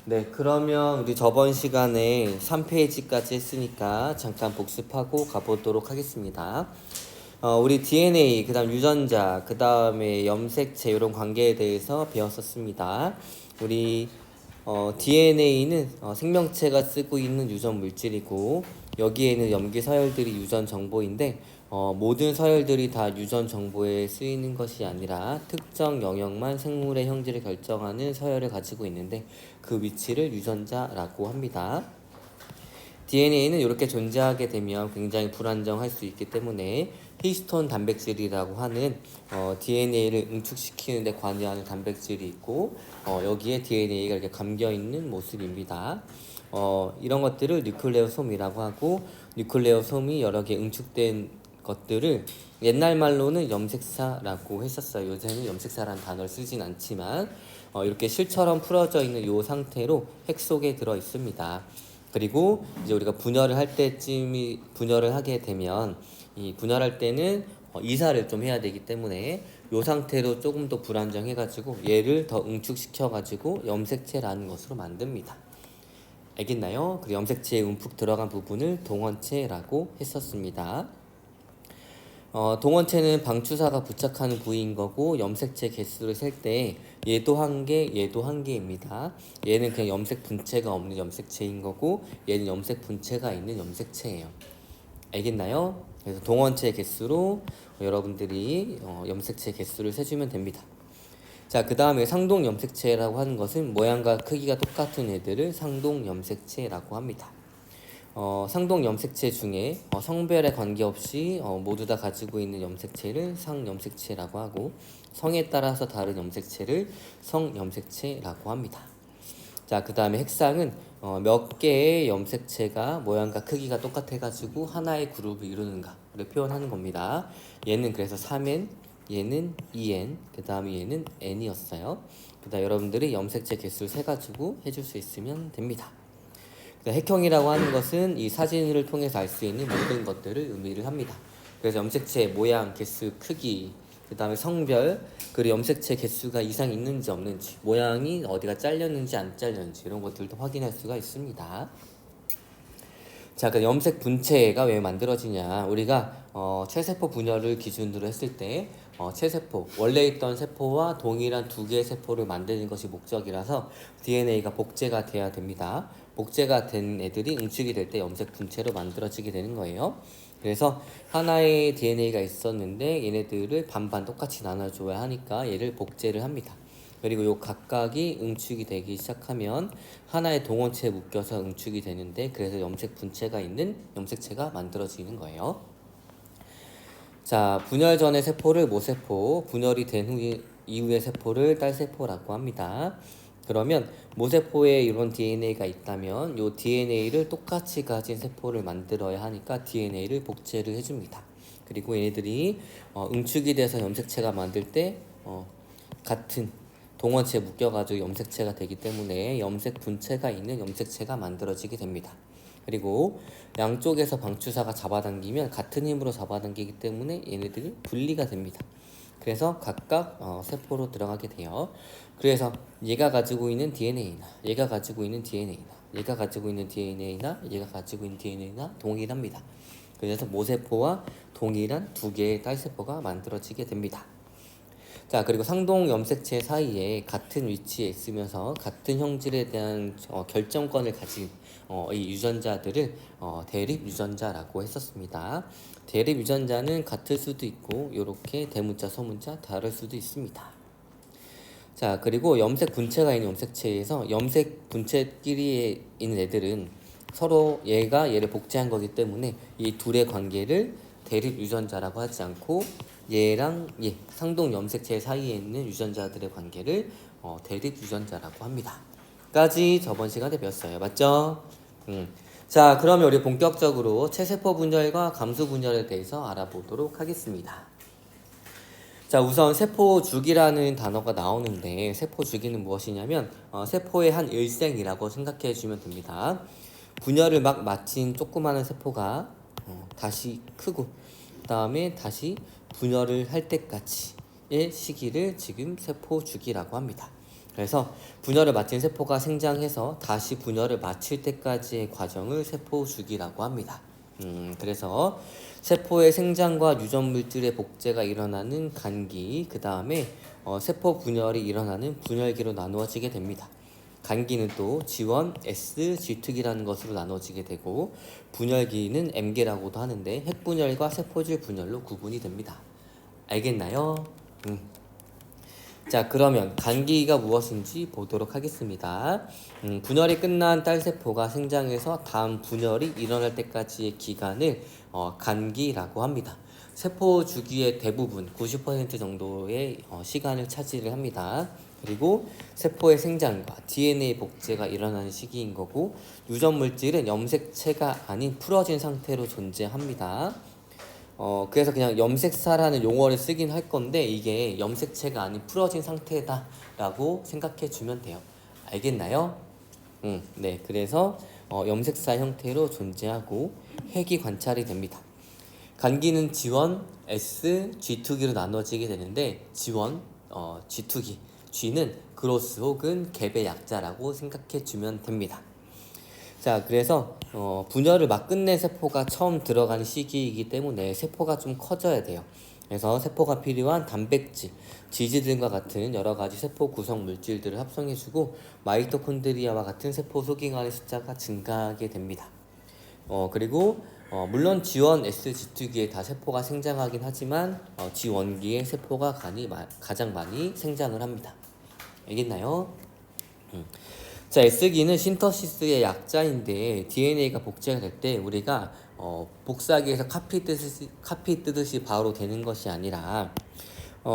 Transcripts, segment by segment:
네, 그러면 우리 저번 시간에 3페이지까지 했으니까 잠깐 복습하고 가보도록 하겠습니다. 우리 DNA, 그 다음 유전자, 그 다음에 염색체 이런 관계에 대해서 배웠었습니다. 우리 DNA는 생명체가 쓰고 있는 유전 물질이고 여기에는 염기 서열들이 유전 정보인데 모든 서열들이 다 유전 정보에 쓰이는 것이 아니라 특정 영역만 생물의 형질을 결정하는 서열을 가지고 있는데 그 위치를 유전자라고 합니다. DNA는 이렇게 존재하게 되면 굉장히 불안정할 수 있기 때문에 히스톤 단백질이라고 하는 DNA를 응축시키는 데 관여하는 단백질이 있고 여기에 DNA가 이렇게 감겨 있는 모습입니다. 이런 것들을 뉴클레오솜이라고 하고 뉴클레오솜이 여러 개 응축된 것들을 옛날 말로는 염색사라고 했었어요. 요새는 염색사라는 단어를 쓰진 않지만 이렇게 실처럼 풀어져 있는 이 상태로 핵 속에 들어 있습니다. 그리고 이제 우리가 분열을 할 때쯤이 분열을 하게 되면 이 분열할 때는 이사를 좀 해야 되기 때문에 이 상태로 조금 더 불안정해가지고 얘를 더 응축시켜가지고 염색체라는 것으로 만듭니다. 알겠나요? 그 염색체에 움푹 들어간 부분을 동원체라고 했었습니다. 동원체는 방추사가 부착하는 부위인 거고 염색체 개수를 셀 때 얘도 한 개, 얘도 한 개입니다. 얘는 그냥 염색 분체가 없는 염색체인 거고 얘는 염색 분체가 있는 염색체예요. 알겠나요? 그래서 동원체 개수로 여러분들이 염색체 개수를 세주면 됩니다. 자, 그 다음에 상동 염색체라고 하는 것은 모양과 크기가 똑같은 애들을 상동 염색체라고 합니다. 상동 염색체 중에 성별에 관계없이 모두 다 가지고 있는 염색체를 상염색체라고 하고 성에 따라서 다른 염색체를 성염색체라고 합니다. 자, 그 다음에 핵상은 몇 개의 염색체가 모양과 크기가 똑같아가지고 하나의 그룹을 이루는가를 표현하는 겁니다. 얘는 그래서 3N, 얘는 2N, 그 다음에 얘는 N이었어요. 그 다음 여러분들이 염색체 개수를 세가지고 해줄 수 있으면 됩니다. 핵형이라고 하는 것은 이 사진을 통해서 알 수 있는 모든 것들을 의미를 합니다. 그래서 염색체 모양, 개수, 크기, 그 다음에 성별, 그리고 염색체 개수가 이상 있는지 없는지, 모양이 어디가 잘렸는지 안 잘렸는지 이런 것들도 확인할 수가 있습니다. 자, 그 염색 분체가 왜 만들어지냐? 우리가 체세포 분열을 기준으로 했을 때 체세포, 원래 있던 세포와 동일한 두 개의 세포를 만드는 것이 목적이라서 DNA가 복제가 돼야 됩니다. 복제가 된 애들이 응축이 될 때 염색 분체로 만들어지게 되는 거예요. 그래서 하나의 DNA가 있었는데 얘네들을 반반 똑같이 나눠줘야 하니까 얘를 복제를 합니다. 그리고 요 각각이 응축이 되기 시작하면 하나의 동원체에 묶여서 응축이 되는데 그래서 염색 분체가 있는 염색체가 만들어지는 거예요. 자, 분열 전의 세포를 모세포, 분열이 된 이후의 세포를 딸세포라고 합니다. 그러면 모세포에 이런 DNA가 있다면 이 DNA를 똑같이 가진 세포를 만들어야 하니까 DNA를 복제를 해줍니다. 그리고 얘네들이 응축이 돼서 염색체가 만들 때 같은 동원체에 묶여가지고 염색체가 되기 때문에 염색 분체가 있는 염색체가 만들어지게 됩니다. 그리고 양쪽에서 방추사가 잡아당기면 같은 힘으로 잡아당기기 때문에 얘네들이 분리가 됩니다. 그래서 각각 세포로 들어가게 돼요. 그래서 얘가 가지고 있는 DNA나 얘가 가지고 있는 DNA나 얘가 가지고 있는 DNA나 얘가 가지고 있는 DNA나 동일합니다. 그래서 모세포와 동일한 두 개의 딸세포가 만들어지게 됩니다. 자, 그리고 상동 염색체 사이에 같은 위치에 있으면서 같은 형질에 대한 결정권을 가진 이 유전자들을 대립 유전자라고 했었습니다. 대립 유전자는 같을 수도 있고 이렇게 대문자, 소문자 다를 수도 있습니다. 자, 그리고 염색 분체가 있는 염색체에서 염색 분체끼리 있는 애들은 서로 얘가 얘를 복제한 거기 때문에 이 둘의 관계를 대립 유전자라고 하지 않고 얘랑 얘 상동 염색체 사이에 있는 유전자들의 관계를 대립 유전자라고 합니다. 까지 저번 시간에 배웠어요. 맞죠? 자, 그러면 우리 본격적으로 체세포 분열과 감수 분열에 대해서 알아보도록 하겠습니다. 자, 우선 세포주기라는 단어가 나오는데 세포주기는 무엇이냐면 세포의 한 일생이라고 생각해 주면 됩니다. 분열을 막 마친 조그마한 세포가 다시 크고 그 다음에 다시 분열을 할 때까지의 시기를 지금 세포주기라고 합니다. 그래서 분열을 마친 세포가 생장해서 다시 분열을 마칠 때까지의 과정을 세포 주기라고 합니다. 그래서 세포의 생장과 유전 물질의 복제가 일어나는 간기, 그 다음에 세포 분열이 일어나는 분열기로 나누어지게 됩니다. 간기는 또 G1, S, G2기라는 것으로 나눠지게 되고 분열기는 M기라고도 하는데 핵분열과 세포질 분열로 구분이 됩니다. 알겠나요? 자, 그러면 간기가 무엇인지 보도록 하겠습니다. 분열이 끝난 딸세포가 생장해서 다음 분열이 일어날 때까지의 기간을 간기라고 합니다. 세포 주기의 대부분 90% 정도의 시간을 차지를 합니다. 그리고 세포의 생장과 DNA 복제가 일어나는 시기인 거고 유전 물질은 염색체가 아닌 풀어진 상태로 존재합니다. 그래서 그냥 염색사라는 용어를 쓰긴 할 건데 이게 염색체가 아닌 풀어진 상태다라고 생각해 주면 돼요. 알겠나요? 네. 그래서 염색사 형태로 존재하고 핵이 관찰이 됩니다. 간기는 G1, S, G2기로 나눠지게 되는데 G1, G2기, G는 그로스 혹은 갭의 약자라고 생각해 주면 됩니다. 자, 그래서 분열을 막 끝낸 세포가 처음 들어가는 시기이기 때문에 세포가 좀 커져야 돼요. 그래서 세포가 필요한 단백질, 지질들과 같은 여러 가지 세포 구성 물질들을 합성해주고 마이토콘드리아와 같은 세포 소기관의 숫자가 증가하게 됩니다. 그리고 물론 G1, S, G2기에 다 세포가 생장하긴 하지만 G1기에 세포가 가장 많이 생장을 합니다. 알겠나요? 자, S기는 신터시스의 약자인데 DNA가 복제가 될 때 우리가 복사기에서 카피 뜨듯이 바로 되는 것이 아니라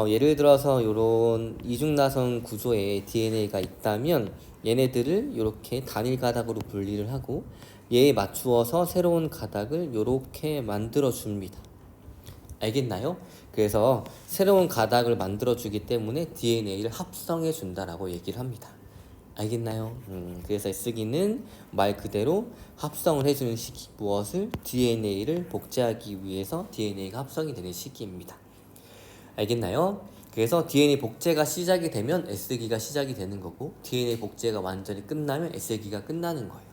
예를 들어서 이런 이중나선 구조의 DNA가 있다면 얘네들을 이렇게 단일 가닥으로 분리를 하고 얘에 맞추어서 새로운 가닥을 이렇게 만들어 줍니다. 알겠나요? 그래서 새로운 가닥을 만들어 주기 때문에 DNA를 합성해 준다라고 얘기를 합니다. 알겠나요? 그래서 S기는 말 그대로 합성을 해주는 시기, 무엇을? DNA를 복제하기 위해서 DNA가 합성이 되는 시기입니다. 알겠나요? 그래서 DNA 복제가 시작이 되면 S기가 시작이 되는 거고 DNA 복제가 완전히 끝나면 S기가 끝나는 거예요.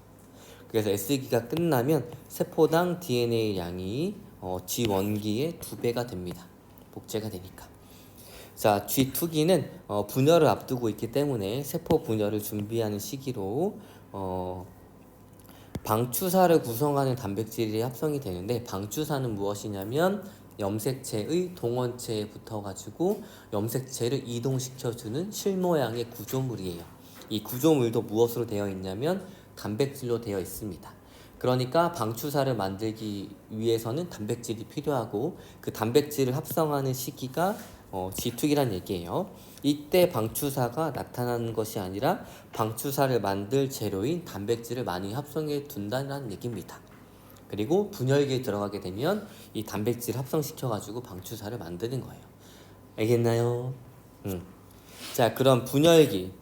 그래서 S기가 끝나면 세포당 DNA 양이 G1기의 2배가 됩니다. 복제가 되니까. 자, G2기는 분열을 앞두고 있기 때문에 세포 분열을 준비하는 시기로 방추사를 구성하는 단백질이 합성이 되는데 방추사는 무엇이냐면 염색체의 동원체에 붙어가지고 염색체를 이동시켜주는 실모양의 구조물이에요. 이 구조물도 무엇으로 되어 있냐면 단백질로 되어 있습니다. 그러니까 방추사를 만들기 위해서는 단백질이 필요하고 그 단백질을 합성하는 시기가 G2기란 얘기예요. 이때 방추사가 나타나는 것이 아니라 방추사를 만들 재료인 단백질을 많이 합성해 둔다는 얘기입니다. 그리고 분열기에 들어가게 되면 이 단백질을 합성시켜가지고 방추사를 만드는 거예요. 알겠나요? 자, 그럼 분열기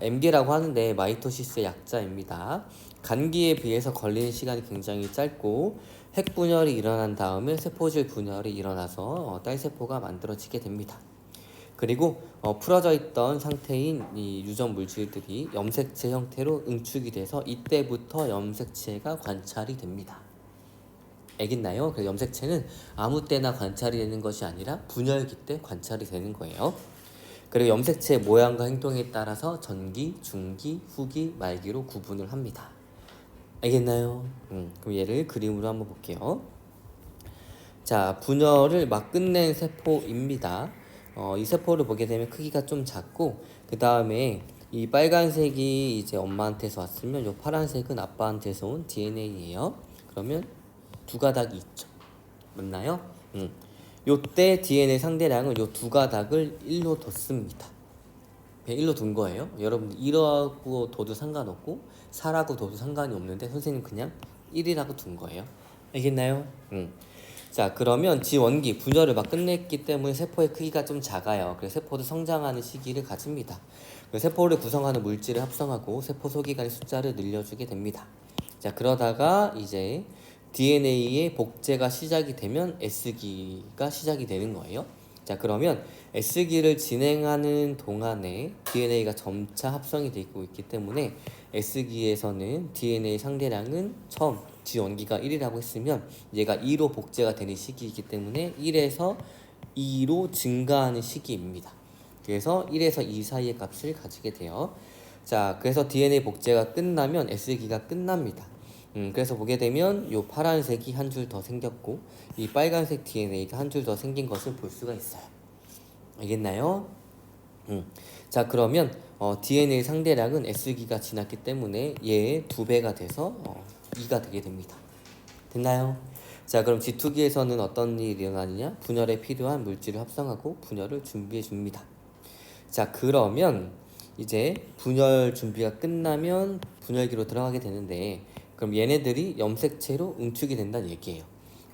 M기라고 하는데 마이토시스의 약자입니다. 간기에 비해서 걸리는 시간이 굉장히 짧고 핵분열이 일어난 다음에 세포질 분열이 일어나서 딸세포가 만들어지게 됩니다. 그리고 풀어져 있던 상태인 이 유전 물질들이 염색체 형태로 응축이 돼서 이때부터 염색체가 관찰이 됩니다. 알겠나요? 그래서 염색체는 아무 때나 관찰이 되는 것이 아니라 분열기 때 관찰이 되는 거예요. 그리고 염색체의 모양과 행동에 따라서 전기, 중기, 후기, 말기로 구분을 합니다. 알겠나요? 그럼 얘를 그림으로 한번 볼게요. 자, 분열을 막 끝낸 세포입니다. 이 세포를 보게 되면 크기가 좀 작고 그 다음에 이 빨간색이 이제 엄마한테서 왔으면 이 파란색은 아빠한테서 온 DNA예요. 그러면 두 가닥이 있죠. 맞나요? 요때 DNA 상대량은 요 두 가닥을 1로 뒀습니다. 1로 둔 거예요. 여러분 1하고 둬도 상관없고 4라고 둬도 상관이 없는데 선생님 그냥 1이라고 둔 거예요. 알겠나요? 자, 그러면 G1기 분열을 막 끝냈기 때문에 세포의 크기가 좀 작아요. 그래서 세포도 성장하는 시기를 가집니다. 세포를 구성하는 물질을 합성하고 세포 소기관의 숫자를 늘려주게 됩니다. 자, 그러다가 이제 DNA의 복제가 시작이 되면 S기가 시작이 되는 거예요. 자, 그러면 S기를 진행하는 동안에 DNA가 점차 합성이 되고 있기 때문에 S기에서는 DNA 상대량은 처음 지원기가 1이라고 했으면 얘가 2로 복제가 되는 시기이기 때문에 1에서 2로 증가하는 시기입니다. 그래서 1에서 2 사이의 값을 가지게 돼요. 자, 그래서 DNA 복제가 끝나면 S기가 끝납니다. 그래서 보게 되면 요 파란색이 한 줄 더 생겼고 이 빨간색 DNA가 한 줄 더 생긴 것을 볼 수가 있어요. 알겠나요? 자, 그러면 DNA 상대량은 S기가 지났기 때문에 얘의 2배가 돼서 2가 되게 됩니다. 됐나요? 자, 그럼 G2기에서는 어떤 일이 일어나느냐? 분열에 필요한 물질을 합성하고 분열을 준비해 줍니다. 자, 그러면 이제 분열 준비가 끝나면 분열기로 들어가게 되는데 그럼 얘네들이 염색체로 응축이 된다는 얘기예요.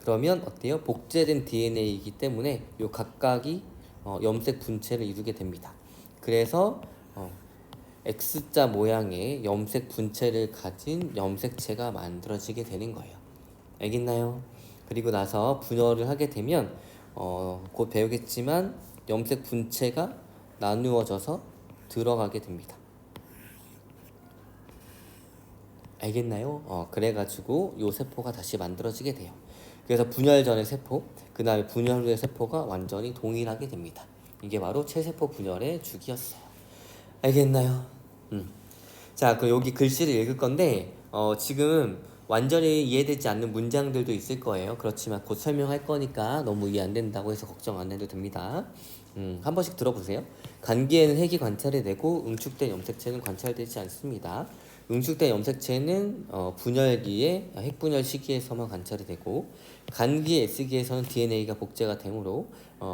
그러면 어때요? 복제된 DNA이기 때문에 요 각각이 염색 분체를 이루게 됩니다. 그래서 X자 모양의 염색 분체를 가진 염색체가 만들어지게 되는 거예요. 알겠나요? 그리고 나서 분열을 하게 되면 곧 배우겠지만 염색 분체가 나누어져서 들어가게 됩니다. 알겠나요? 그래가지고 요 세포가 다시 만들어지게 돼요. 그래서 분열 전의 세포, 그 다음에 분열 후의 세포가 완전히 동일하게 됩니다. 이게 바로 체세포 분열의 주기였어요. 알겠나요? 자, 그 여기 글씨를 읽을 건데 지금 완전히 이해되지 않는 문장들도 있을 거예요. 그렇지만 곧 설명할 거니까 너무 이해 안 된다고 해서 걱정 안 해도 됩니다. 한 번씩 들어보세요. 간기에는 핵이 관찰이 되고 응축된 염색체는 관찰되지 않습니다. 응축된 염색체는 분열기에 핵분열 시기에서만 관찰이 되고 간기 S기에서는 DNA가 복제가 되므로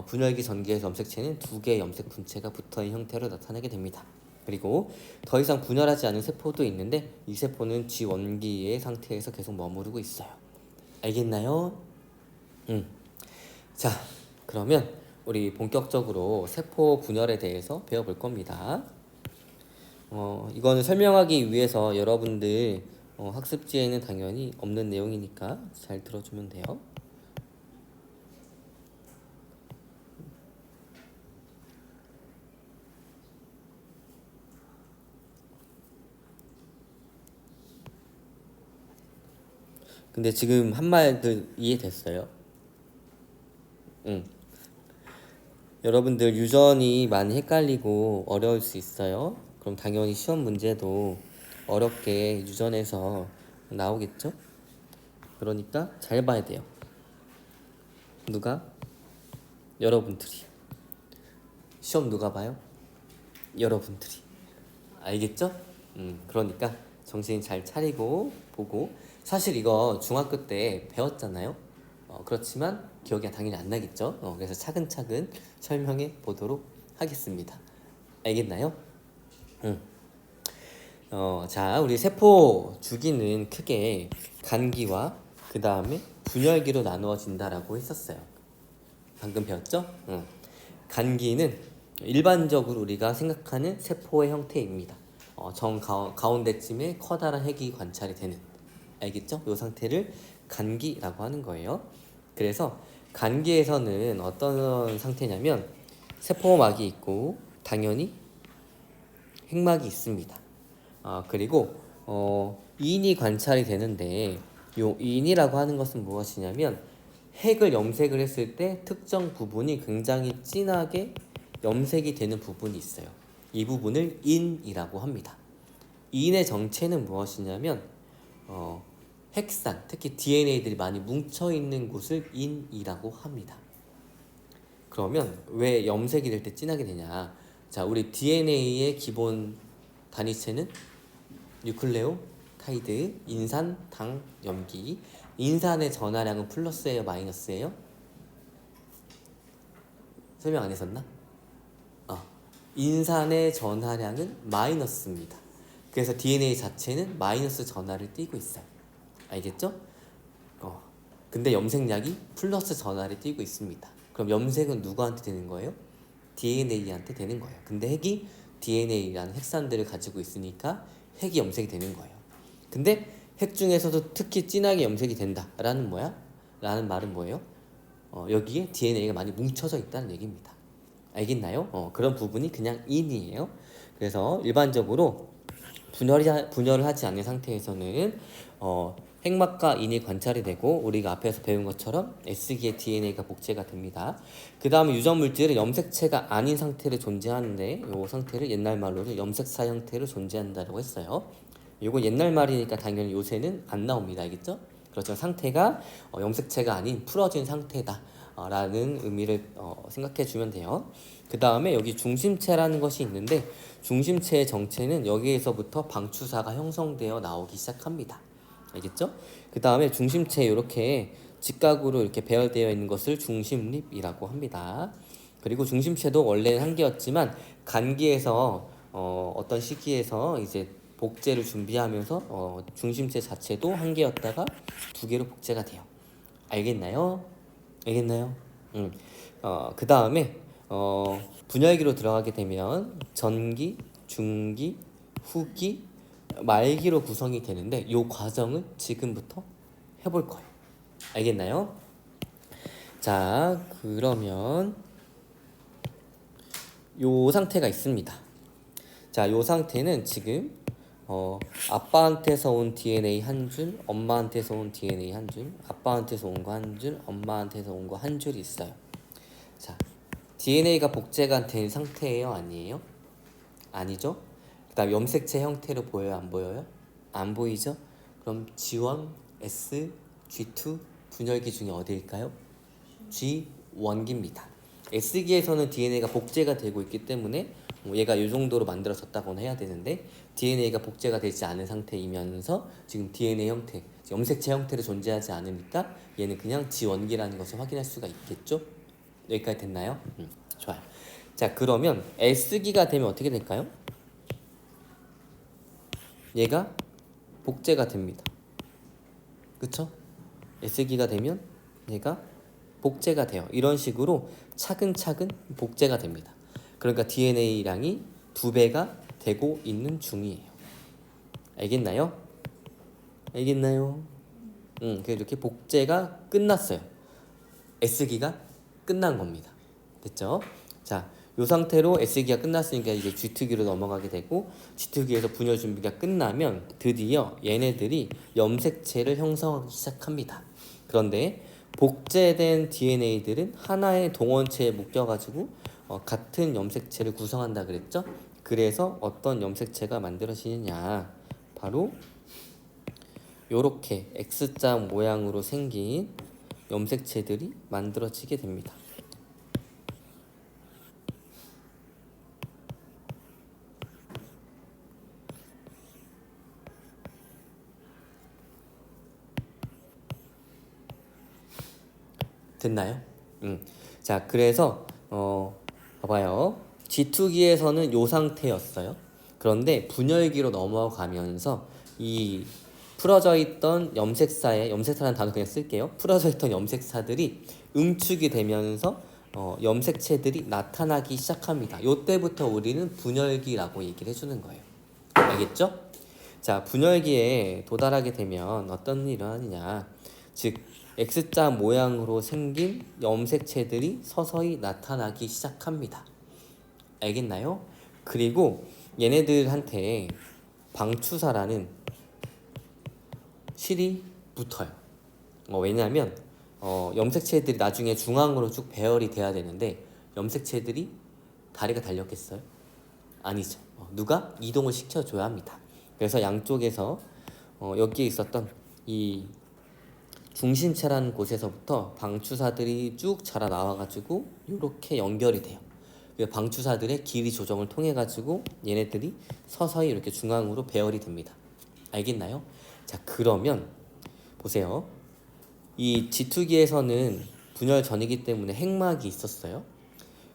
분열기 전기에서 염색체는 2개의 염색 분체가 붙어있는 형태로 나타나게 됩니다. 그리고 더 이상 분열하지 않은 세포도 있는데 이 세포는 G원기의 상태에서 계속 머무르고 있어요. 알겠나요? 자, 그러면 우리 본격적으로 세포 분열에 대해서 배워볼 겁니다. 이거는 설명하기 위해서 여러분들 학습지에는 당연히 없는 내용이니까 잘 들어주면 돼요. 근데 지금 한 말들 이해됐어요? 여러분들 유전이 많이 헷갈리고 어려울 수 있어요. 그럼 당연히 시험 문제도 어렵게 유전에서 나오겠죠? 그러니까 잘 봐야 돼요. 누가? 여러분들이. 시험 누가 봐요? 여러분들이. 알겠죠? 그러니까 정신 잘 차리고 보고 사실 이거 중학교 때 배웠잖아요. 그렇지만 기억이 당연히 안 나겠죠. 그래서 차근차근 설명해 보도록 하겠습니다. 알겠나요? 자, 우리 세포 주기는 크게 간기와 그 다음에 분열기로 나누어진다라고 했었어요. 방금 배웠죠? 간기는 일반적으로 우리가 생각하는 세포의 형태입니다. 정 가운데쯤에 커다란 핵이 관찰이 되는, 알겠죠? 이 상태를 간기라고 하는 거예요. 그래서 간기에서는 어떤 상태냐면 세포막이 있고 당연히 핵막이 있습니다. 그리고 인이 관찰이 되는데 요 인이라고 하는 것은 무엇이냐면 핵을 염색을 했을 때 특정 부분이 굉장히 진하게 염색이 되는 부분이 있어요. 이 부분을 인이라고 합니다. 인의 정체는 무엇이냐면 핵산, 특히 DNA들이 많이 뭉쳐있는 곳을 인이라고 합니다. 그러면 왜 염색이 될 때 진하게 되냐? 자, 우리 DNA의 기본 단위체는 뉴클레오타이드, 인산, 당, 염기. 인산의 전하량은 플러스예요, 마이너스예요? 설명 안 했었나? 인산의 전하량은 마이너스입니다. 그래서 DNA 자체는 마이너스 전하를 띠고 있어요. 알겠죠? 근데 염색약이 플러스 전하를 띠고 있습니다. 그럼 염색은 누구한테 되는 거예요? DNA한테 되는 거예요. 근데 핵이 DNA라는 핵산들을 가지고 있으니까 핵이 염색이 되는 거예요. 근데 핵 중에서도 특히 진하게 염색이 된다 라는 말은 뭐예요? 여기에 DNA가 많이 뭉쳐져 있다는 얘기입니다. 알겠나요? 그런 부분이 그냥 in이에요. 그래서 일반적으로 분열을 하지 않는 상태에서는 핵막과 인이 관찰이 되고 우리가 앞에서 배운 것처럼 S기의 DNA가 복제가 됩니다. 그 다음에 유전 물질은 염색체가 아닌 상태로 존재하는데 이 상태를 옛날 말로는 염색사 형태로 존재한다고 했어요. 이거 옛날 말이니까 당연히 요새는 안 나옵니다. 알겠죠? 그렇지만 상태가 염색체가 아닌 풀어진 상태다 라는 의미를 생각해 주면 돼요. 그 다음에 여기 중심체라는 것이 있는데 중심체의 정체는 여기에서부터 방추사가 형성되어 나오기 시작합니다. 알겠죠? 그 다음에 중심체에 이렇게 직각으로 이렇게 배열되어 있는 것을 중심립이라고 합니다. 그리고 중심체도 원래는 한 개였지만 간기에서 어떤 시기에서 이제 복제를 준비하면서 중심체 자체도 한 개였다가 두 개로 복제가 돼요. 알겠나요? 알겠나요? 그 다음에 분열기로 들어가게 되면 전기, 중기, 후기, 말기로 구성이 되는데 이 과정을 지금부터 해볼 거예요. 알겠나요? 자, 그러면 요 상태가 있습니다. 자, 요 상태는 지금 아빠한테서 온 DNA 한 줄, 엄마한테서 온 DNA 한 줄, 아빠한테서 온 거 한 줄, 엄마한테서 온 거 한 줄이 있어요. 자, DNA가 복제가 된 상태예요? 아니에요? 아니죠? 그 다음 염색체 형태로 보여요? 안 보여요? 안 보이죠? 그럼 G1, S, G2 분열기 중에 어디일까요? G1기입니다. S기에서는 DNA가 복제가 되고 있기 때문에 얘가 이 정도로 만들어졌다고는 해야 되는데 DNA가 복제가 되지 않은 상태이면서 지금 DNA 형태, 염색체 형태로 존재하지 않으니까 얘는 그냥 G1기라는 것을 확인할 수가 있겠죠? 여기까지 됐나요? 좋아요. 자, 그러면 S기가 되면 어떻게 될까요? 얘가 복제가 됩니다. 그쵸? S기가 되면 얘가 복제가 돼요. 이런 식으로 차근차근 복제가 됩니다. 그러니까 DNA량이 2배가 되고 있는 중이에요. 알겠나요? 알겠나요? 이렇게 복제가 끝났어요. S기가 끝난 겁니다. 됐죠? 자, 이 상태로 S기가 끝났으니까 이제 G2기로 넘어가게 되고 G2기에서 분열 준비가 끝나면 드디어 얘네들이 염색체를 형성하기 시작합니다. 그런데 복제된 DNA들은 하나의 동원체에 묶여가지고 같은 염색체를 구성한다 그랬죠? 그래서 어떤 염색체가 만들어지느냐, 바로 요렇게 X자 모양으로 생긴 염색체들이 만들어지게 됩니다. 됐나요? 자, 그래서 봐봐요. G2기에서는 요 상태였어요. 그런데 분열기로 넘어가면서 이 풀어져 있던 염색사라는 단어 그냥 쓸게요. 풀어져 있던 염색사들이 응축이 되면서 염색체들이 나타나기 시작합니다. 요때부터 우리는 분열기라고 얘기를 해주는 거예요. 알겠죠? 자, 분열기에 도달하게 되면 어떤 일을 하느냐, 즉 X자 모양으로 생긴 염색체들이 서서히 나타나기 시작합니다. 알겠나요? 그리고 얘네들한테 방추사라는 실이 붙어요. 왜냐하면 염색체들이 나중에 중앙으로 쭉 배열이 돼야 되는데 염색체들이 다리가 달렸겠어요? 아니죠. 누가 이동을 시켜줘야 합니다. 그래서 양쪽에서 여기에 있었던 이 중심체라는 곳에서부터 방추사들이 쭉 자라 나와가지고 이렇게 연결이 돼요. 방추사들의 길이 조정을 통해 가지고 얘네들이 서서히 이렇게 중앙으로 배열이 됩니다. 알겠나요? 자, 그러면 보세요. 이 G2기에서는 분열 전이기 때문에 핵막이 있었어요.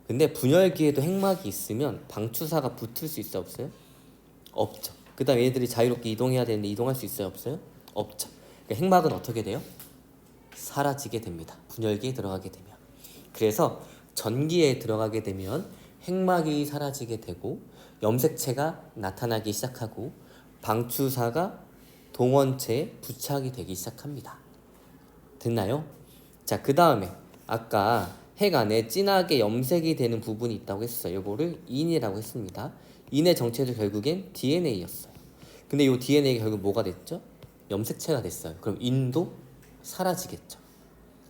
근데 분열기에도 핵막이 있으면 방추사가 붙을 수 있어요, 없어요? 없죠. 그 다음 얘네들이 자유롭게 이동해야 되는데 이동할 수 있어요, 없어요? 없죠. 그러니까 핵막은 어떻게 돼요? 사라지게 됩니다. 분열기에 들어가게 되면. 그래서 전기에 들어가게 되면 핵막이 사라지게 되고 염색체가 나타나기 시작하고 방추사가 동원체에 부착이 되기 시작합니다. 됐나요? 자, 그 다음에 아까 핵 안에 진하게 염색이 되는 부분이 있다고 했어요. 이거를 인이라고 했습니다. 인의 정체도 결국엔 DNA였어요. 근데 이 DNA가 결국 뭐가 됐죠? 염색체가 됐어요. 그럼 인도 사라지겠죠.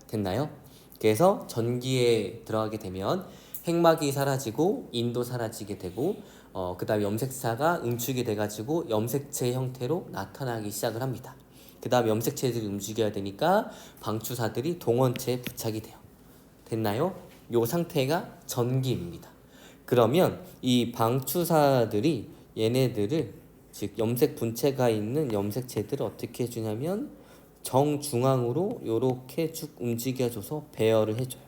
됐나요? 그래서 전기에 들어가게 되면 핵막이 사라지고 인도 사라지게 되고 그 다음에 염색사가 응축이 돼가지고 염색체 형태로 나타나기 시작을 합니다. 그 다음에 염색체들이 움직여야 되니까 방추사들이 동원체에 부착이 돼요. 됐나요? 요 상태가 전기입니다. 그러면 이 방추사들이 얘네들을 즉 염색 분체가 있는 염색체들을 어떻게 해주냐면 정중앙으로 요렇게 쭉 움직여줘서 배열을 해줘요.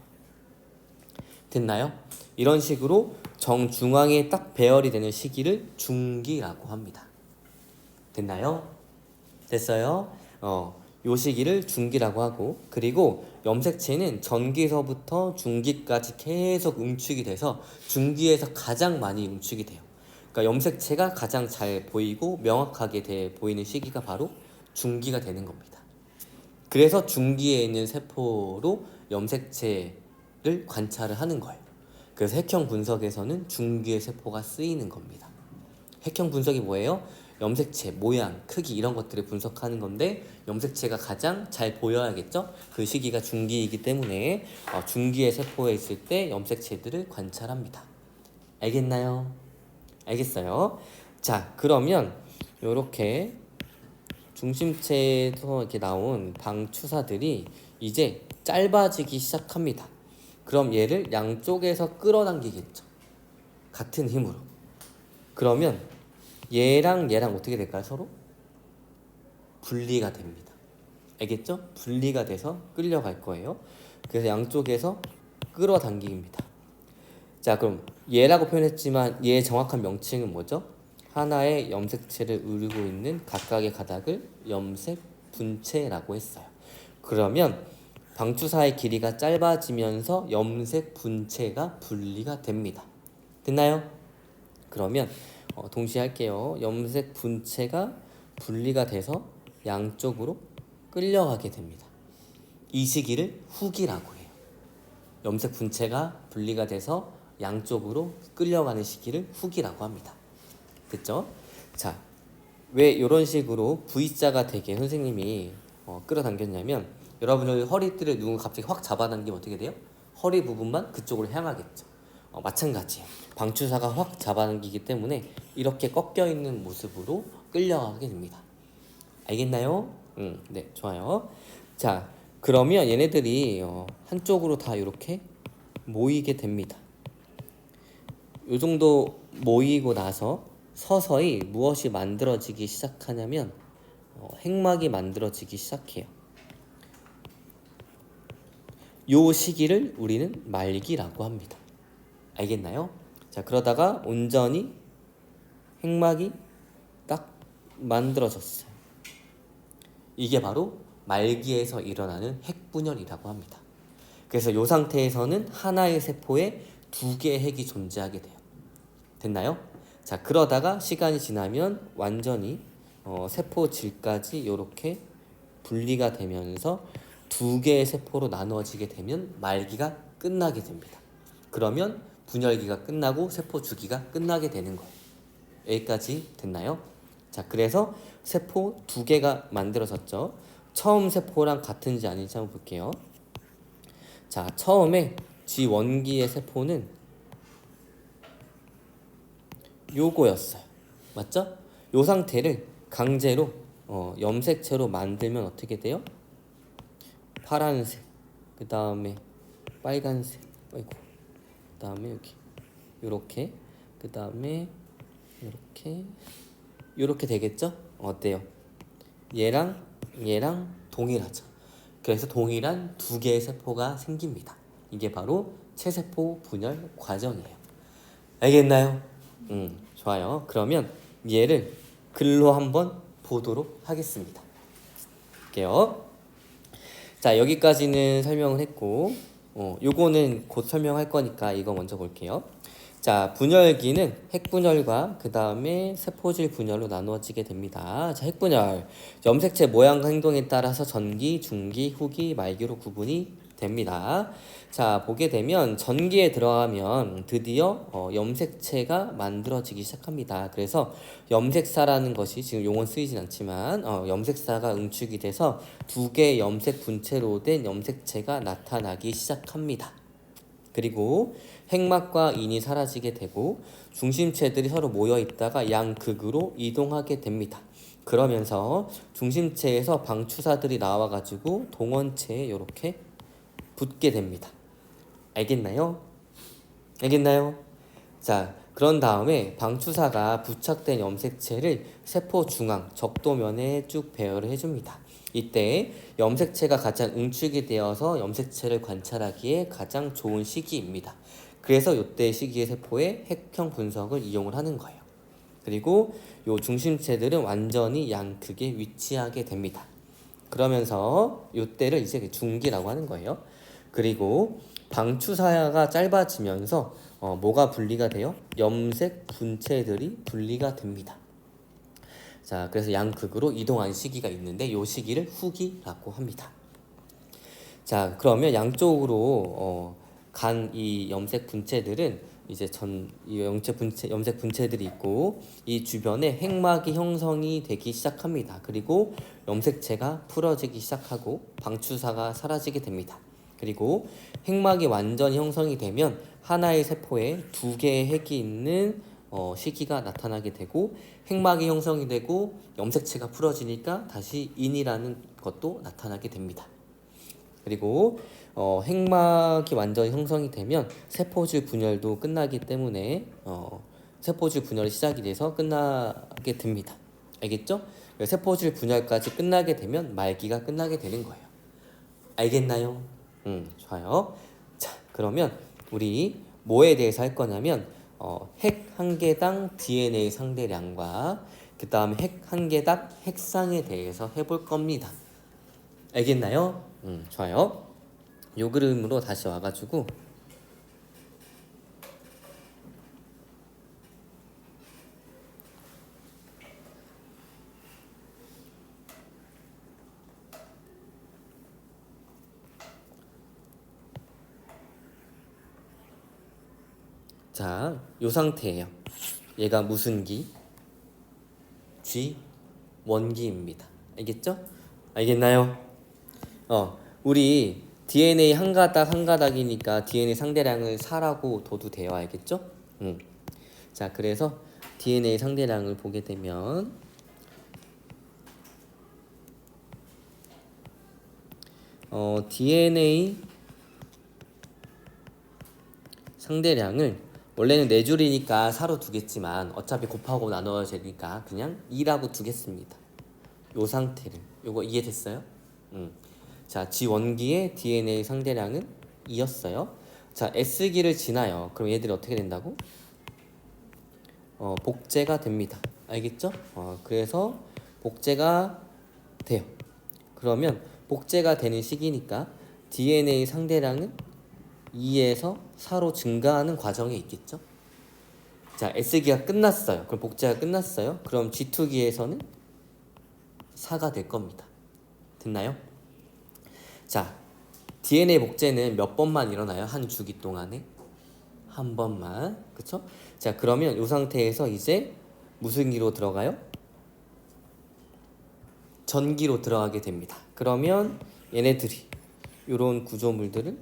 됐나요? 이런 식으로 정중앙에 딱 배열이 되는 시기를 중기라고 합니다. 됐나요? 됐어요? 요 시기를 중기라고 하고, 그리고 염색체는 전기서부터 중기까지 계속 응축이 돼서 중기에서 가장 많이 응축이 돼요. 그러니까 염색체가 가장 잘 보이고 명확하게 보이는 시기가 바로 중기가 되는 겁니다. 그래서 중기에 있는 세포로 염색체를 관찰을 하는 거예요. 그래서 핵형 분석에서는 중기의 세포가 쓰이는 겁니다. 핵형 분석이 뭐예요? 염색체, 모양, 크기 이런 것들을 분석하는 건데 염색체가 가장 잘 보여야겠죠? 그 시기가 중기이기 때문에 중기의 세포에 있을 때 염색체들을 관찰합니다. 알겠나요? 알겠어요? 자, 그러면 요렇게 중심체에서 이렇게 나온 방추사들이 이제 짧아지기 시작합니다. 그럼 얘를 양쪽에서 끌어당기겠죠. 같은 힘으로. 그러면 얘랑 얘랑 어떻게 될까요? 서로 분리가 됩니다. 알겠죠? 분리가 돼서 끌려갈 거예요. 그래서 양쪽에서 끌어당기기입니다. 자, 그럼 얘라고 표현했지만 얘의 정확한 명칭은 뭐죠? 하나의 염색체를 이루고 있는 각각의 가닥을 염색 분체라고 했어요. 그러면 방추사의 길이가 짧아지면서 염색 분체가 분리가 됩니다. 됐나요? 그러면 동시에 할게요. 염색 분체가 분리가 돼서 양쪽으로 끌려가게 됩니다. 이 시기를 후기라고 해요. 염색 분체가 분리가 돼서 양쪽으로 끌려가는 시기를 후기라고 합니다. 됐죠? 자, 왜 이런 식으로 V자가 되게 선생님이 끌어당겼냐면 여러분들 허리띠를 누군가 갑자기 확 잡아당기면 어떻게 돼요? 허리 부분만 그쪽으로 향하겠죠. 마찬가지예요. 방추사가 확 잡아당기기 때문에 이렇게 꺾여 있는 모습으로 끌려가게 됩니다. 알겠나요? 네, 좋아요. 자, 그러면 얘네들이 한쪽으로 다 이렇게 모이게 됩니다. 요 정도 모이고 나서 서서히 무엇이 만들어지기 시작하냐면 핵막이 만들어지기 시작해요. 요 시기를 우리는 말기라고 합니다. 알겠나요? 자, 그러다가 온전히 핵막이 딱 만들어졌어요. 이게 바로 말기에서 일어나는 핵분열이라고 합니다. 그래서 이 상태에서는 하나의 세포에 두 개의 핵이 존재하게 돼요. 됐나요? 자, 그러다가 시간이 지나면 완전히 세포질까지 이렇게 분리가 되면서 두 개의 세포로 나누어지게 되면 말기가 끝나게 됩니다. 그러면 분열기가 끝나고 세포 주기가 끝나게 되는 거예요. 여기까지 됐나요? 자, 그래서 세포 두 개가 만들어졌죠. 처음 세포랑 같은지 아닌지 한번 볼게요. 자, 처음에 G1기의 세포는 요거였어요. 맞죠? 요 상태를 강제로 염색체로 만들면 어떻게 돼요? 파란색, 그 다음에 빨간색, 아이고, 그 다음에 여기 요렇게, 그 다음에 요렇게 되겠죠? 어때요? 얘랑 동일하죠. 그래서 동일한 두 개의 세포가 생깁니다. 이게 바로 체세포 분열 과정이에요. 알겠나요? 좋아요. 그러면 얘를 글로 한번 보도록 하겠습니다. 볼게요. 자, 여기까지는 설명을 했고 요거는 곧 설명할 거니까 이거 먼저 볼게요. 자, 분열기는 핵분열과 그 다음에 세포질 분열로 나누어지게 됩니다. 자, 핵분열. 염색체 모양과 행동에 따라서 전기, 중기, 후기, 말기로 구분이 됩니다. 자, 보게 되면 전기에 들어가면 드디어 염색체가 만들어지기 시작합니다. 그래서 염색사라는 것이 지금 용어는 쓰이진 않지만 염색사가 응축이 돼서 두 개의 염색 분체로 된 염색체가 나타나기 시작합니다. 그리고 핵막과 인이 사라지게 되고 중심체들이 서로 모여 있다가 양극으로 이동하게 됩니다. 그러면서 중심체에서 방추사들이 나와가지고 동원체에 이렇게 붙게 됩니다. 알겠나요? 알겠나요? 자, 그런 다음에 방추사가 부착된 염색체를 세포 중앙 적도면에 쭉 배열을 해줍니다. 이때 염색체가 가장 응축이 되어서 염색체를 관찰하기에 가장 좋은 시기입니다. 그래서 이때 시기의 세포의 핵형 분석을 이용을 하는 거예요. 그리고 요 중심체들은 완전히 양극에 위치하게 됩니다. 그러면서 이때를 이제 중기라고 하는 거예요. 그리고 방추사가 짧아지면서 뭐가 분리가 돼요? 염색 분체들이 분리가 됩니다. 자, 그래서 양극으로 이동하는 시기가 있는데 이 시기를 후기라고 합니다. 자, 그러면 양쪽으로 간 이 염색 분체들은 이제 이 염색 분체들이 있고 이 주변에 핵막이 형성이 되기 시작합니다. 그리고 염색체가 풀어지기 시작하고 방추사가 사라지게 됩니다. 그리고 핵막이 완전히 형성이 되면 하나의 세포에 두 개의 핵이 있는 시기가 나타나게 되고 핵막이 형성이 되고 염색체가 풀어지니까 다시 인이라는 것도 나타나게 됩니다. 그리고 핵막이 완전히 형성이 되면 세포질 분열도 끝나기 때문에 세포질 분열이 시작이 돼서 끝나게 됩니다. 알겠죠? 세포질 분열까지 끝나게 되면 말기가 끝나게 되는 거예요. 알겠나요? 좋아요. 자, 그러면 우리 뭐에 대해서 할 거냐면 핵 한 개당 DNA 상대량과 그 다음에 핵 한 개당 핵상에 대해서 해볼 겁니다. 알겠나요? 좋아요. 요 그림으로 다시 와가지고 자, 요 상태예요. 얘가 무슨 기? G 원기입니다. 알겠죠? 알겠나요? 우리 DNA 한 가닥 한 가닥이니까 DNA 상대량을 4라고 둬도 돼요. 알겠죠? 자, 그래서 DNA 상대량을 보게 되면 DNA 상대량을 원래는 4줄이니까 4로 두겠지만 어차피 곱하고 나눠야 되니까 그냥 2라고 두겠습니다. 요 상태를. 요거 이해됐어요? 자, G원기의 DNA 상대량은 2였어요. 자, S기를 지나요. 그럼 얘들이 어떻게 된다고? 복제가 됩니다. 알겠죠? 그래서 복제가 돼요. 그러면 복제가 되는 시기니까 DNA 상대량은 2에서 4로 증가하는 과정에 있겠죠? 자, S기가 끝났어요. 그럼 복제가 끝났어요. 그럼 G2기에서는 4가 될 겁니다. 됐나요? 자, DNA 복제는 몇 번만 일어나요? 한 주기 동안에? 한 번만. 그쵸? 자, 그러면 이 상태에서 이제 무슨 기로 들어가요? 전기로 들어가게 됩니다. 그러면 얘네들이 이런 구조물들을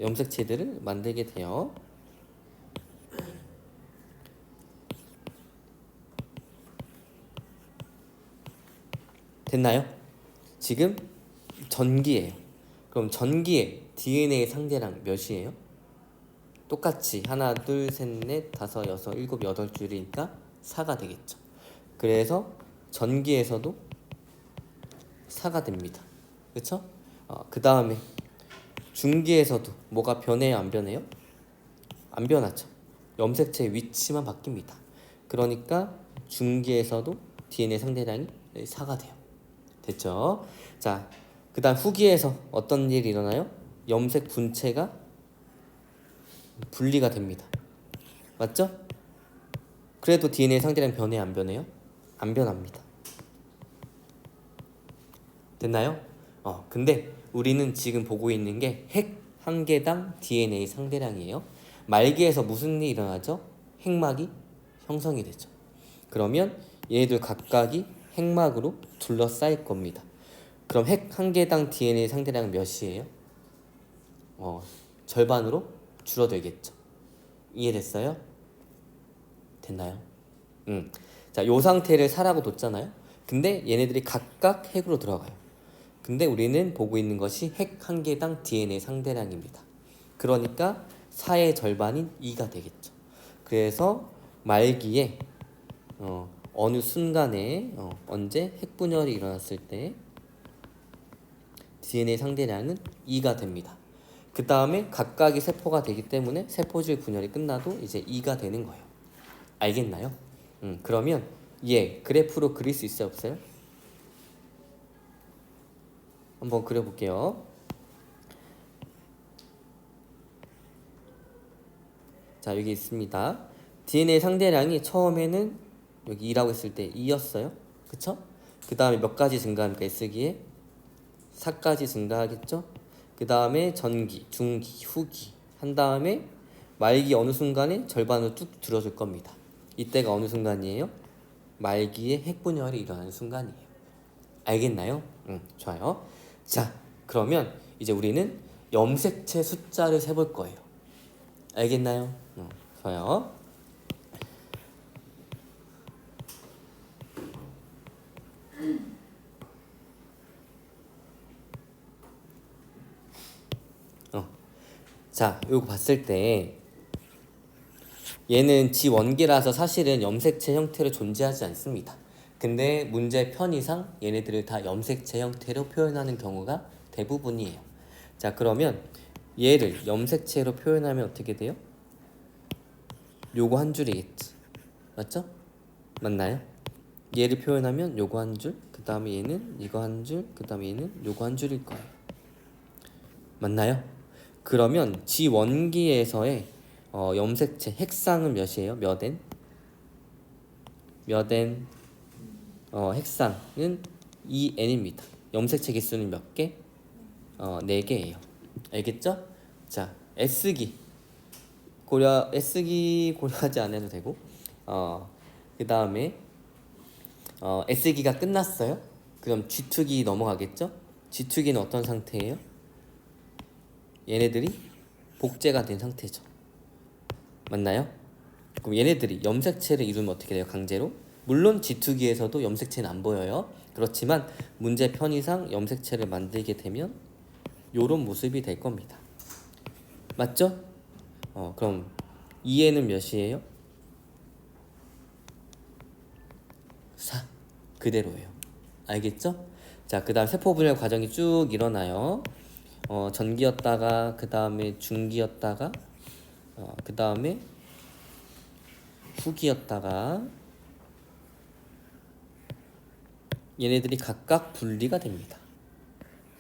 염색체들을 만들게 돼요. 됐나요? 지금 전기예요. 그럼 전기의 DNA 상대량 몇이에요? 똑같이 하나, 둘, 셋, 넷, 다섯, 여섯, 일곱, 여덟 줄이니까 4가 되겠죠. 그래서 전기에서도 4가 됩니다. 그쵸? 그 다음에 중기에서도 뭐가 변해요? 안 변해요? 안 변하죠. 염색체의 위치만 바뀝니다. 그러니까 중기에서도 DNA 상대량이 4가 돼요. 됐죠? 자, 그 다음 후기에서 어떤 일이 일어나요? 염색 분체가 분리가 됩니다. 맞죠? 그래도 DNA 상대량 변해요? 안 변해요? 안 변합니다. 됐나요? 근데 우리는 지금 보고 있는 게 핵 한 개당 DNA 상대량이에요. 말기에서 무슨 일이 일어나죠? 핵막이 형성이 되죠. 그러면 얘네들 각각이 핵막으로 둘러싸일 겁니다. 그럼 핵 한 개당 DNA 상대량은 몇이에요? 절반으로 줄어들겠죠. 이해됐어요? 됐나요? 자, 요 상태를 4라고 뒀잖아요. 근데 얘네들이 각각 핵으로 들어가요. 근데 우리는 보고 있는 것이 핵 한 개당 DNA 상대량입니다. 그러니까 4의 절반인 2가 되겠죠. 그래서 말기에 어느 순간에 언제 핵분열이 일어났을 때 DNA 상대량은 2가 됩니다. 그 다음에 각각이 세포가 되기 때문에 세포질 분열이 끝나도 이제 2가 되는 거예요. 알겠나요? 그러면 그래프로 그릴 수 있어요, 없어요? 한번 그려볼게요. 자, 여기 있습니다. DNA 상대량이 처음에는 여기 2라고 했을 때 2였어요. 그쵸? 그 다음에 몇 가지 증가합니까? S기에 4까지 증가하겠죠? 그 다음에 전기, 중기, 후기 한 다음에 말기 어느 순간에 절반으로 뚝 줄어들 겁니다. 이때가 어느 순간이에요? 말기에 핵분열이 일어나는 순간이에요. 알겠나요? 좋아요. 자, 그러면 이제 우리는 염색체 숫자를 세볼 거예요. 알겠나요? 좋아요. 자, 요거 봤을 때 얘는 지원계라서 사실은 염색체 형태로 존재하지 않습니다. 근데 문제 편의상 얘네들을 다 염색체 형태로 표현하는 경우가 대부분이에요. 자, 그러면 얘를 염색체로 표현하면 어떻게 돼요? 요거 한 줄이겠지. 맞죠? 맞나요? 얘를 표현하면 요거 한 줄, 그 다음에 얘는 이거 한 줄, 그 다음에 얘는 요거 한 줄일 거예요. 맞나요? 그러면 지원기에서의 염색체 핵상은 몇이에요? 몇 N? 몇 N? 핵상은 2N입니다. 염색체 개수는 몇 개? 4개예요. 알겠죠? 자, S기 고려하지 않아도 되고 그 다음에 S기가 끝났어요. 그럼 G2기 넘어가겠죠? G2기는 어떤 상태예요? 얘네들이 복제가 된 상태죠. 맞나요? 그럼 얘네들이 염색체를 이루면 어떻게 돼요? 강제로? 물론 G2기에서도 염색체는 안 보여요. 그렇지만 문제 편의상 염색체를 만들게 되면 요런 모습이 될 겁니다. 맞죠? 그럼 2에는 몇이에요? 4. 그대로예요. 알겠죠? 자, 그 다음 세포 분열 과정이 쭉 일어나요. 전기였다가 그 다음에 중기였다가 그 다음에 후기였다가 얘네들이 각각 분리가 됩니다.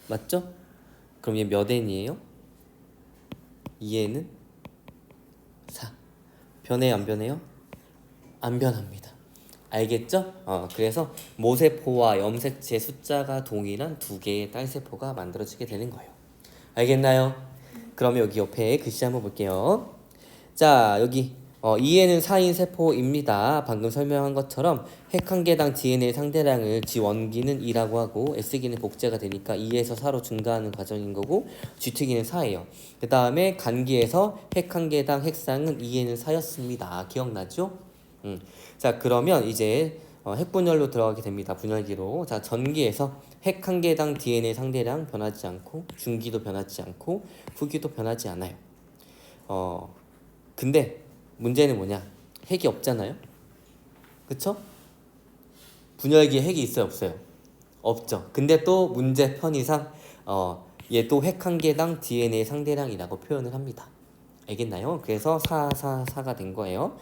맞죠? 그럼 얘 몇 N이에요? 2N은 4. 변해요, 안 변해요? 안 변합니다. 알겠죠? 그래서 모세포와 염색체 숫자가 동일한 두 개의 딸세포가 만들어지게 되는 거예요. 알겠나요? 그러면 여기 옆에 글씨 한번 볼게요. 자, 여기 2에는 4인 세포입니다. 방금 설명한 것처럼 핵 한 개당 DNA 상대량을 G원기는 2라고 하고 S기는 복제가 되니까 2에서 4로 증가하는 과정인 거고 G2기는 4예요. 그 다음에 간기에서 핵 한 개당 핵상은 2에는 4였습니다. 기억나죠? 자, 그러면 이제 핵분열로 들어가게 됩니다. 분열기로. 자, 전기에서 핵 한 개당 DNA 상대량 변하지 않고 중기도 변하지 않고 후기도 변하지 않아요. 근데 문제는 뭐냐? 핵이 없잖아요. 그쵸? 분열기에 핵이 있어요, 없어요? 없죠. 근데 또 문제 편의상 얘 또 핵 한 개당 DNA 상대량이라고 표현을 합니다. 알겠나요? 그래서 4가 된 거예요.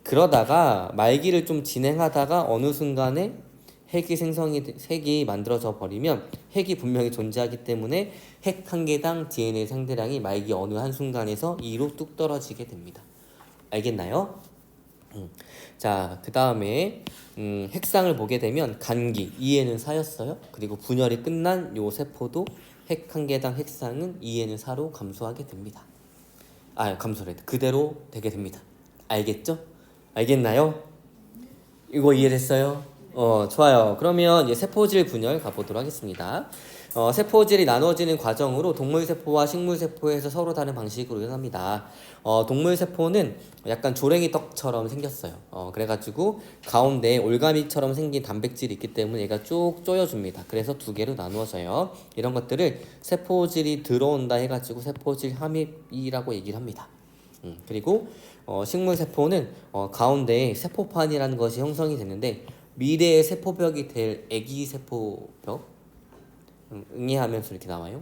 그러다가 말기를 좀 진행하다가 어느 순간에 핵이 만들어져 버리면 핵이 분명히 존재하기 때문에 핵 한 개당 DNA 상대량이 말기 어느 한 순간에서 2로 뚝 떨어지게 됩니다. 알겠나요? 자, 그 다음에 핵상을 보게 되면 간기 2에는 4였어요. 그리고 분열이 끝난 요 세포도 핵 한 개당 핵상은 2에는 4로 감소하게 됩니다. 감소래. 그대로 되게 됩니다. 알겠죠? 알겠나요? 이거 이해됐어요? 좋아요. 그러면 이제 세포질 분열 가보도록 하겠습니다. 세포질이 나눠지는 과정으로 동물세포와 식물세포에서 서로 다른 방식으로 일어납니다. 동물세포는 약간 조랭이 떡처럼 생겼어요. 그래가지고 가운데 올가미처럼 생긴 단백질이 있기 때문에 얘가 쭉 조여줍니다. 그래서 두 개로 나누어져요. 이런 것들을 세포질이 들어온다 해가지고 세포질 함입이라고 얘기를 합니다. 그리고 식물세포는 가운데 세포판이라는 것이 형성이 되는데 미래의 세포벽이 될 애기 세포벽 응애하면서 이렇게 나와요.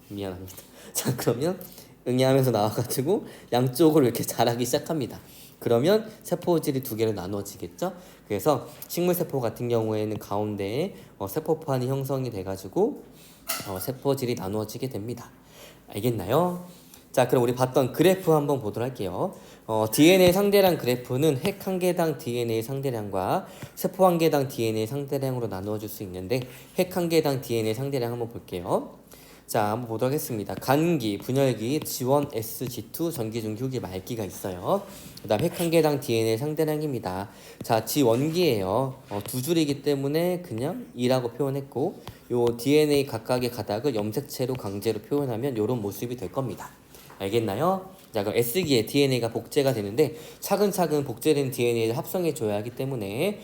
미안합니다. 자, 그러면 응애하면서 나와가지고 양쪽으로 이렇게 자라기 시작합니다. 그러면 세포질이 두 개로 나누어지겠죠. 그래서 식물세포 같은 경우에는 가운데에 세포판이 형성이 돼가지고 세포질이 나누어지게 됩니다. 알겠나요? 자, 그럼 우리 봤던 그래프 한번 보도록 할게요. DNA 상대량 그래프는 핵 한 개당 DNA 상대량과 세포 한 개당 DNA 상대량으로 나누어 줄 수 있는데 핵 한 개당 DNA 상대량 한번 볼게요. 자, 한번 보도록 하겠습니다. 간기, 분열기, 지원, SG2, 전기, 중기, 후기, 말기가 있어요. 그 다음 핵 한 개당 DNA 상대량입니다. 자, 지원기예요. 두 줄이기 때문에 그냥 2라고 표현했고 요 DNA 각각의 가닥을 염색체로 강제로 표현하면 이런 모습이 될 겁니다. 알겠나요? 자, 그럼 S기에 DNA가 복제가 되는데 차근차근 복제된 DNA를 합성해 줘야 하기 때문에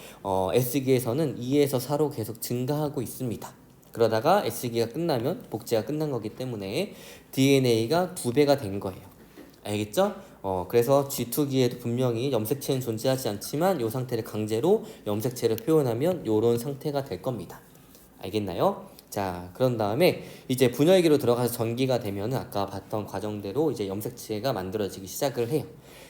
S기에서는 2에서 4로 계속 증가하고 있습니다. 그러다가 S기가 끝나면 복제가 끝난 거기 때문에 DNA가 2배가 된 거예요. 알겠죠? 그래서 G2기에도 분명히 염색체는 존재하지 않지만 이 상태를 강제로 염색체를 표현하면 이런 상태가 될 겁니다. 알겠나요? 자, 그런 다음에 이제 분열기로 들어가서 전기가 되면은 아까 봤던 과정대로 이제 염색체가 만들어지기 시작을 해요.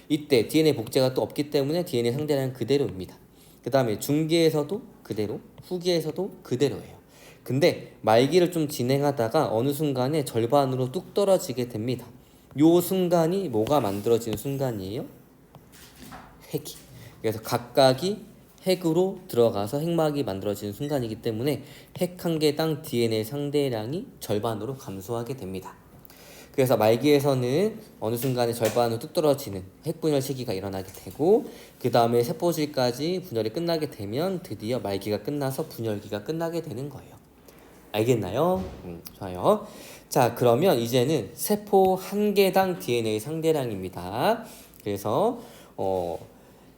이때 DNA 복제가 또 없기 때문에 DNA 상대량은 그대로입니다. 그 다음에 중기에서도 그대로, 후기에서도 그대로예요. 근데 말기를 좀 진행하다가 어느 순간에 절반으로 뚝 떨어지게 됩니다. 요 순간이 뭐가 만들어지는 순간이에요? 핵이. 그래서 각각이 핵으로 들어가서 핵막이 만들어지는 순간이기 때문에 핵 한 개당 DNA 상대량이 절반으로 감소하게 됩니다. 그래서 말기에서는 어느 순간에 절반으로 뚝 떨어지는 핵분열 시기가 일어나게 되고 그 다음에 세포질까지 분열이 끝나게 되면 드디어 말기가 끝나서 분열기가 끝나게 되는 거예요. 알겠나요? 좋아요. 자, 그러면 이제는 세포 한 개당 DNA 상대량입니다. 그래서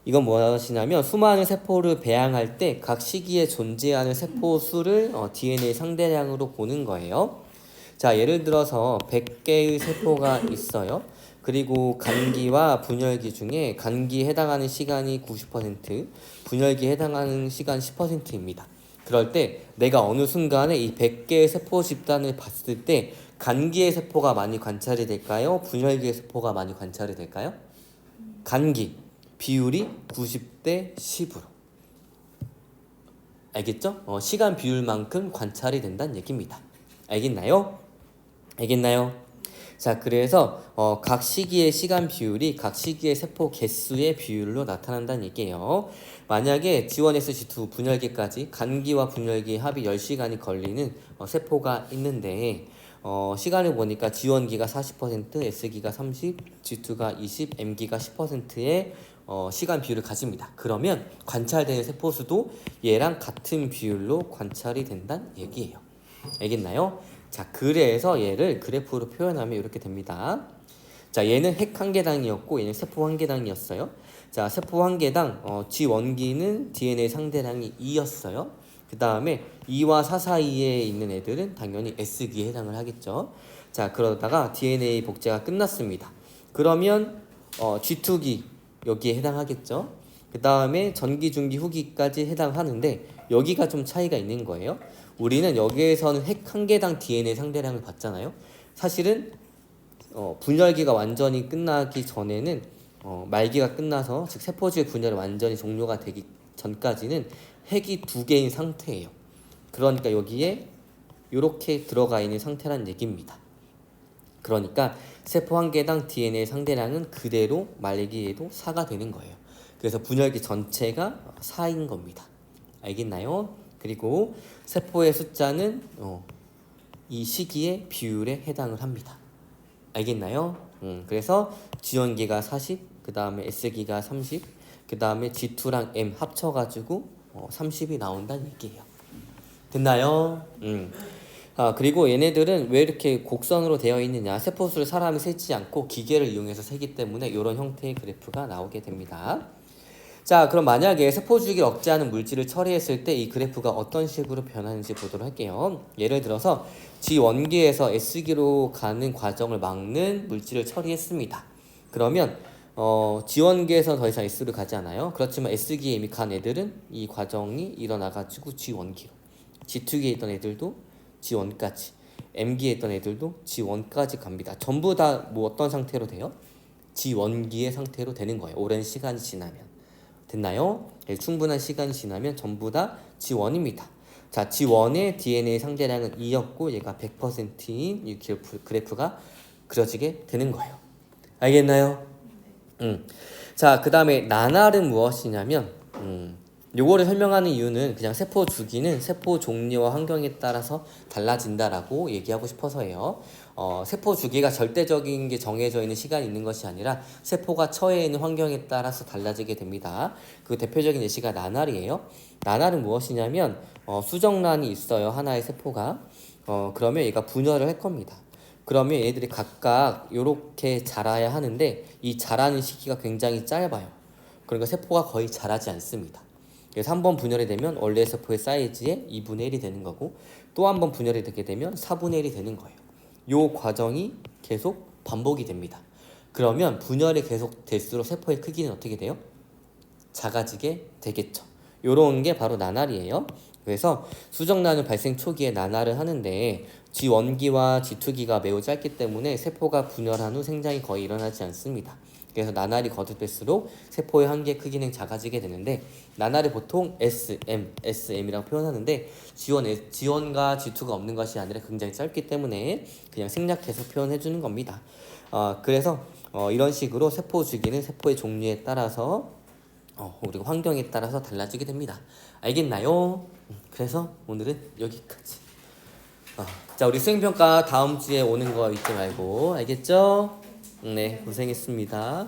이건 무엇이냐면 수많은 세포를 배양할 때 각 시기에 존재하는 세포 수를 DNA 상대량으로 보는 거예요. 자, 예를 들어서 100개의 세포가 있어요. 그리고 간기와 분열기 중에 간기에 해당하는 시간이 90%, 분열기에 해당하는 시간 10%입니다. 그럴 때 내가 어느 순간에 이 100개의 세포 집단을 봤을 때 간기의 세포가 많이 관찰이 될까요? 분열기의 세포가 많이 관찰이 될까요? 간기 비율이 90대 10으로. 알겠죠? 시간 비율만큼 관찰이 된다는 얘기입니다. 알겠나요? 알겠나요? 자, 그래서 각 시기의 시간 비율이 각 시기의 세포 개수의 비율로 나타난다는 얘기예요. 만약에 G1, SG2 분열기까지 간기와 분열기 합이 10시간이 걸리는 세포가 있는데 시간을 보니까 G1기가 40%, S기가 30, G2가 20, M기가 10%의 시간 비율을 가집니다. 그러면 관찰되는 세포 수도 얘랑 같은 비율로 관찰이 된다는 얘기예요. 알겠나요? 자, 그래서 얘를 그래프로 표현하면 이렇게 됩니다. 자, 얘는 핵 한 개당이었고 얘는 세포 한 개당이었어요. 자, 세포 한 개당 G1기는 DNA 상대량이 2였어요. 그 다음에 2와 4 사이에 있는 애들은 당연히 S기에 해당을 하겠죠. 자, 그러다가 DNA 복제가 끝났습니다. 그러면 G2기 여기에 해당하겠죠. 그 다음에 전기, 중기, 후기까지 해당하는데 여기가 좀 차이가 있는 거예요. 우리는 여기에서는 핵 한 개당 DNA 상대량을 봤잖아요. 사실은 분열기가 완전히 끝나기 전에는 말기가 끝나서 즉 세포질 분열이 완전히 종료가 되기 전까지는 핵이 2개인 상태예요. 그러니까 여기에 이렇게 들어가 있는 상태란 얘기입니다. 그러니까 세포 한 개당 DNA 상대량은 그대로 말기에도 4가 되는 거예요. 그래서 분열기 전체가 4인 겁니다. 알겠나요? 그리고 세포의 숫자는 이 시기의 비율에 해당을 합니다. 알겠나요? 그래서 G1기가 40, 그 다음에 S기가 30, 그 다음에 G2랑 M 합쳐가지고 30이 나온다는 얘기예요. 됐나요? 그리고 얘네들은 왜 이렇게 곡선으로 되어 있느냐? 세포수를 사람이 세지 않고 기계를 이용해서 세기 때문에 이런 형태의 그래프가 나오게 됩니다. 자, 그럼 만약에 세포 주기를 억제하는 물질을 처리했을 때 이 그래프가 어떤 식으로 변하는지 보도록 할게요. 예를 들어서 G1기에서 S기로 가는 과정을 막는 물질을 처리했습니다. 그러면 G1기에서 더 이상 S로 가지 않아요. 그렇지만 S기에 이미 간 애들은 이 과정이 일어나가지고 G1기로, G2기에 있던 애들도 G1까지, M기에 있던 애들도 G1까지 갑니다. 전부 다 뭐 어떤 상태로 돼요? G1기의 상태로 되는 거예요. 오랜 시간이 지나면. 됐나요? 네, 충분한 시간이 지나면 전부 다 G1입니다. 자, G1의 DNA 상대량은 2였고 얘가 100%인 이 그래프가 그려지게 되는 거예요. 알겠나요? 자, 그 다음에 나날은 무엇이냐면 요거를 설명하는 이유는 그냥 세포 주기는 세포 종류와 환경에 따라서 달라진다라고 얘기하고 싶어서예요. 세포 주기가 절대적인 게 정해져 있는 시간이 있는 것이 아니라 세포가 처해 있는 환경에 따라서 달라지게 됩니다. 그 대표적인 예시가 나날이에요. 나날은 무엇이냐면 수정란이 있어요. 하나의 세포가. 그러면 얘가 분열을 할 겁니다. 그러면 얘들이 각각 이렇게 자라야 하는데 이 자라는 시기가 굉장히 짧아요. 그러니까 세포가 거의 자라지 않습니다. 그래서 한 번 분열이 되면 원래 세포의 사이즈의 2분의 1이 되는 거고 또 한 번 분열이 되게 되면 4분의 1이 되는 거예요. 이 과정이 계속 반복이 됩니다. 그러면 분열이 계속 될수록 세포의 크기는 어떻게 돼요? 작아지게 되겠죠. 요런 게 바로 나날이에요. 그래서 수정란은 발생 초기에 나날을 하는데 G1기와 G2기가 매우 짧기 때문에 세포가 분열한 후 생장이 거의 일어나지 않습니다. 그래서 나날이 거듭될수록 세포의 한계 크기는 작아지게 되는데 나날을 보통 SM이라고 표현하는데 G1과 G2가 없는 것이 아니라 굉장히 짧기 때문에 그냥 생략해서 표현해 주는 겁니다. 그래서 이런 식으로 세포 주기는 세포의 종류에 따라서 그리고 환경에 따라서 달라지게 됩니다. 알겠나요? 그래서 오늘은 여기까지. 자, 우리 수행평가 다음 주에 오는 거 잊지 말고 알겠죠? 네, 고생했습니다.